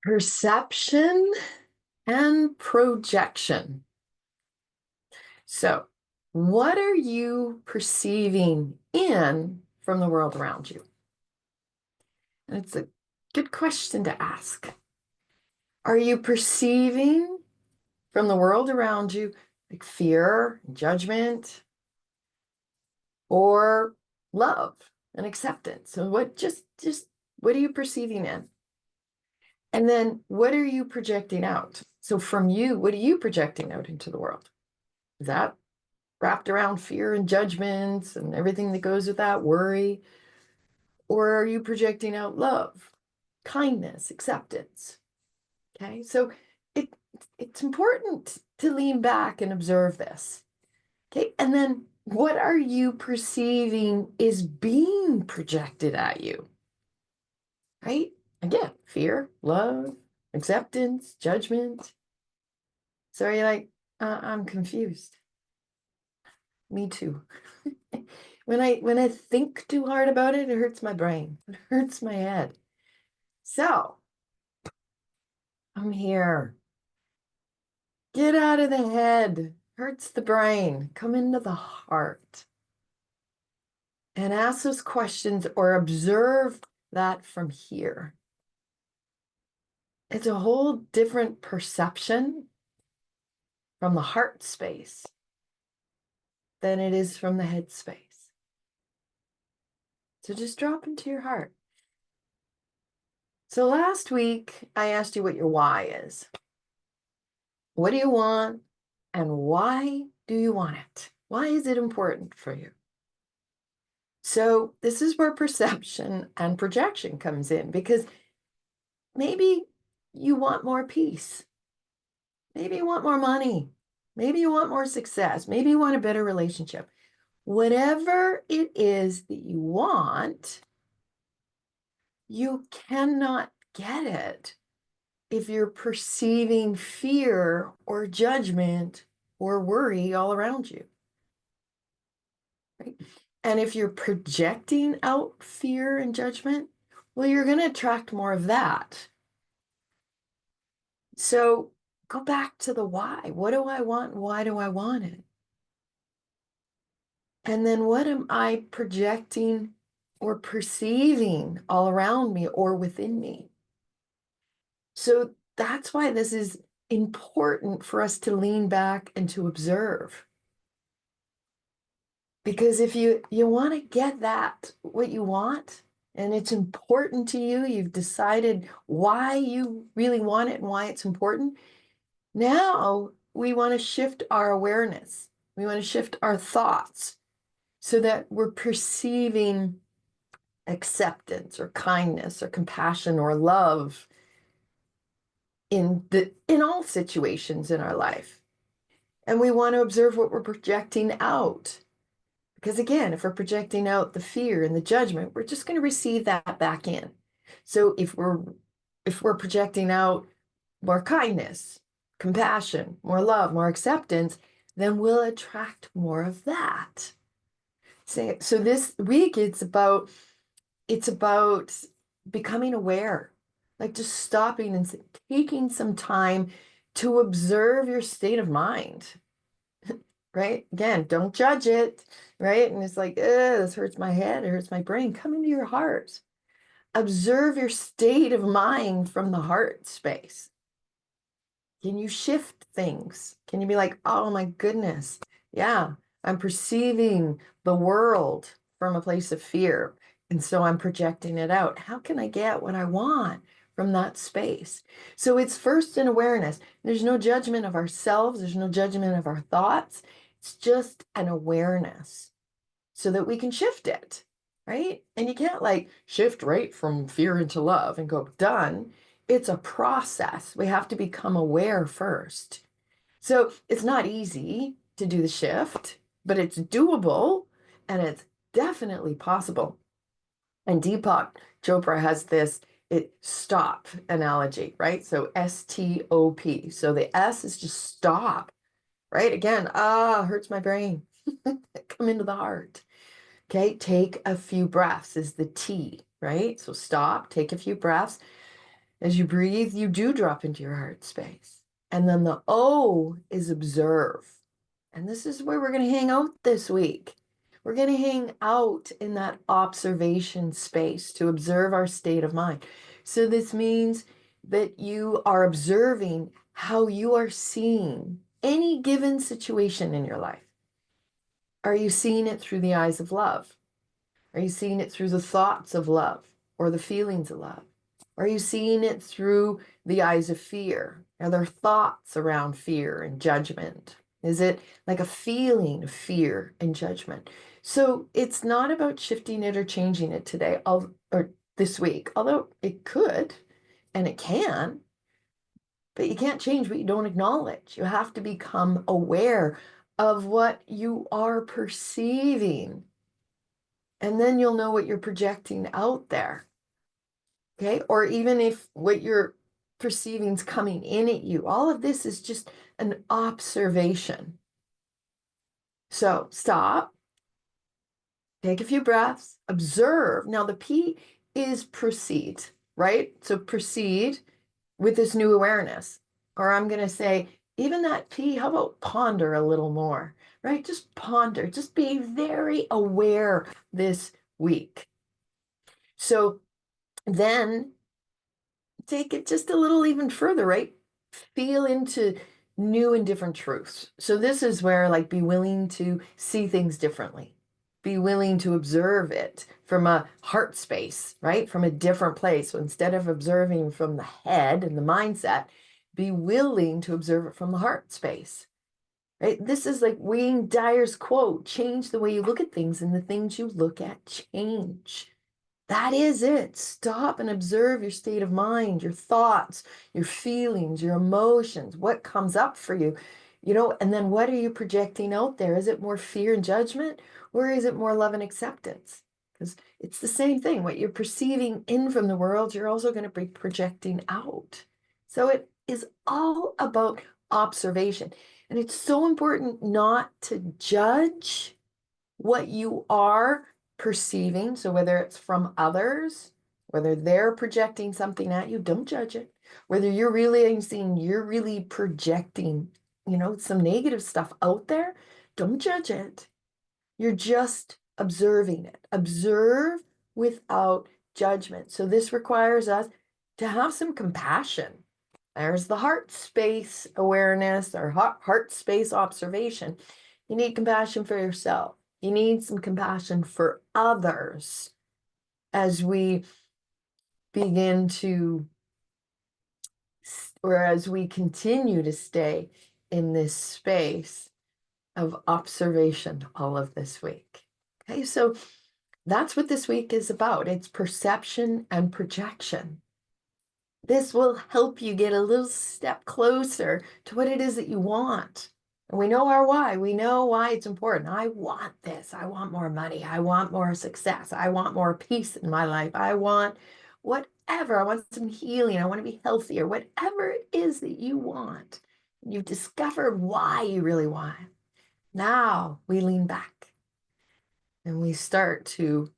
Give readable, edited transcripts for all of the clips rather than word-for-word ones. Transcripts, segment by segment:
Perception and projection. So, what are you perceiving in from the world around you? And it's a good question to ask. Are you perceiving from the world around you like fear, judgment, or love and acceptance? So what just what are you perceiving in? And then what are you projecting out? So from you, what are you projecting out into the world? Is that wrapped around fear and judgments and everything that goes with that, worry? Or are you projecting out love, kindness, acceptance? Okay, so it it's important to lean back and observe this. Okay, and then what are you perceiving is being projected at you? Right? Again, fear, love, acceptance, judgment. So you're like, I'm confused. Me too. When I think too hard about it, it hurts my brain. It hurts my head. So I'm here. Get out of the head. Hurts the brain. Come into the heart and ask those questions or observe that from here. It's a whole different perception from the heart space than it is from the head space. So just drop into your heart. So last week, I asked you what your why is. What do you want? And why do you want it? Why is it important for you? So this is where perception and projection comes in, because maybe you want more peace. Maybe you want more money. Maybe you want more success. Maybe you want a better relationship. Whatever it is that you want, you cannot get it if you're perceiving fear or judgment or worry all around you. Right? And if you're projecting out fear and judgment, well, you're going to attract more of that. So go back to the why. What do I want? Why do I want it? And then what am I projecting or perceiving all around me or within me? So that's why this is important for us to lean back and to observe. Because if you want to get that, what you want, and it's important to you, you've decided why you really want it and why it's important. Now we want to shift our awareness. We want to shift our thoughts so that we're perceiving acceptance or kindness or compassion or love in all situations in our life. And we want to observe what we're projecting out. Because again, if we're projecting out the fear and the judgment, we're just going to receive that back in. So if we're projecting out more kindness, compassion, more love, more acceptance, then we'll attract more of that. So this week it's about becoming aware, like just stopping and taking some time to observe your state of mind, right? Again, don't judge it, right? And it's like, this hurts my head, it hurts my brain. Come into your heart. Observe your state of mind from the heart space. Can you shift things? Can you be like, oh my goodness, yeah, I'm perceiving the world from a place of fear. And so I'm projecting it out. How can I get what I want from that space? So it's first an awareness. There's no judgment of ourselves, there's no judgment of our thoughts. It's just an awareness so that we can shift it, right? And you can't like shift right from fear into love and go done. It's a process. We have to become aware first. So it's not easy to do the shift, but it's doable and it's definitely possible. And Deepak Chopra has this stop analogy, right? So STOP. So the S is just stop, right? Again, hurts my brain. Come into the heart. Okay, take a few breaths is the T, right? So stop, take a few breaths. As you breathe, you do drop into your heart space. And then the O is observe. And this is where we're going to hang out this week. We're going to hang out in that observation space to observe our state of mind. So this means that you are observing how you are seeing any given situation in your life. Are you seeing it through the eyes of love? Are you seeing it through the thoughts of love or the feelings of love? Are you seeing it through the eyes of fear? Are there thoughts around fear and judgment? Is it like a feeling of fear and judgment? So it's not about shifting it or changing it today or this week, although it could and it can, but you can't change what you don't acknowledge. You have to become aware of what you are perceiving. And then you'll know what you're projecting out there. Okay. Or even if what you're perceiving is coming in at you, all of this is just an observation. So stop, take a few breaths, observe. Now, the P is proceed, right? So proceed with this new awareness. Or I'm going to say, even that P, how about ponder a little more, right? Just ponder, just be very aware this week. So then take it just a little even further, right? Feel into new and different truths. So this is where, like, be willing to see things differently. Be willing to observe it from a heart space, right? From a different place. So instead of observing from the head and the mindset, be willing to observe it from the heart space, right? This is like Wayne Dyer's quote, change the way you look at things and the things you look at change. That is it. Stop and observe your state of mind, your thoughts, your feelings, your emotions, what comes up for you, and then what are you projecting out there? Is it more fear and judgment, or is it more love and acceptance? Because it's the same thing. What you're perceiving in from the world, you're also going to be projecting out. So it is all about observation. And it's so important not to judge what you are perceiving. So whether it's from others, whether they're projecting something at you, don't judge it. Whether you're realizing you're really projecting, some negative stuff out there, don't judge it. You're just observing it. Observe without judgment. So this requires us to have some compassion. There's the heart space awareness or heart space observation. You need compassion for yourself. You need some compassion for others as we begin to, or as we continue to stay in this space of observation all of this week. Okay, so that's what this week is about. It's perception and projection. This will help you get a little step closer to what it is that you want. And we know our why. We know why it's important. I want this. I want more money. I want more success. I want more peace in my life. I want whatever. I want some healing. I want to be healthier. Whatever it is that you want. You've discovered why you really want it. Now we lean back and we start to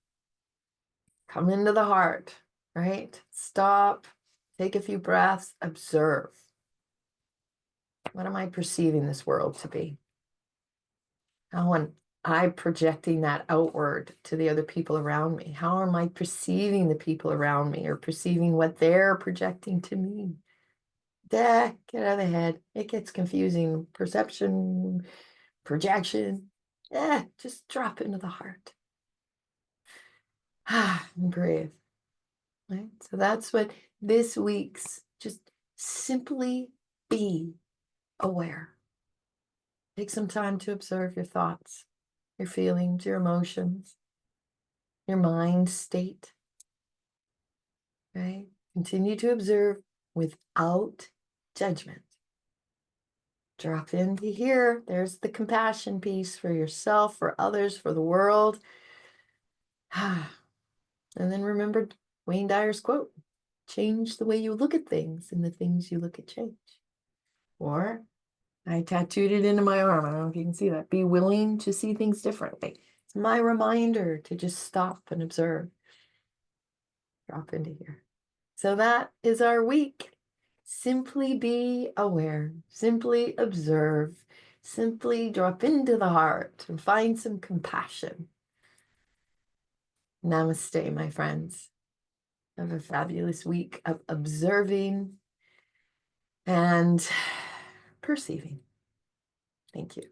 come into the heart, right? Stop, take a few breaths, observe. What am I perceiving this world to be? How am I projecting that outward to the other people around me? How am I perceiving the people around me or perceiving what they're projecting to me? Get out of the head. It gets confusing. Perception, projection. Just drop into the heart. And breathe. Right? So that's what this week's, just simply be aware. Take some time to observe your thoughts, your feelings, your emotions, your mind state, right? Continue to observe without judgment. Drop into here. There's the compassion piece for yourself, for others, for the world. And then remember Wayne Dyer's quote, change the way you look at things and the things you look at change. Or I tattooed it into my arm. I don't know if you can see that. Be willing to see things differently. It's my reminder to just stop and observe. Drop into here. So that is our week. Simply be aware, simply observe, simply drop into the heart and find some compassion. Namaste, my friends. Have a fabulous week of observing and perceiving. Thank you.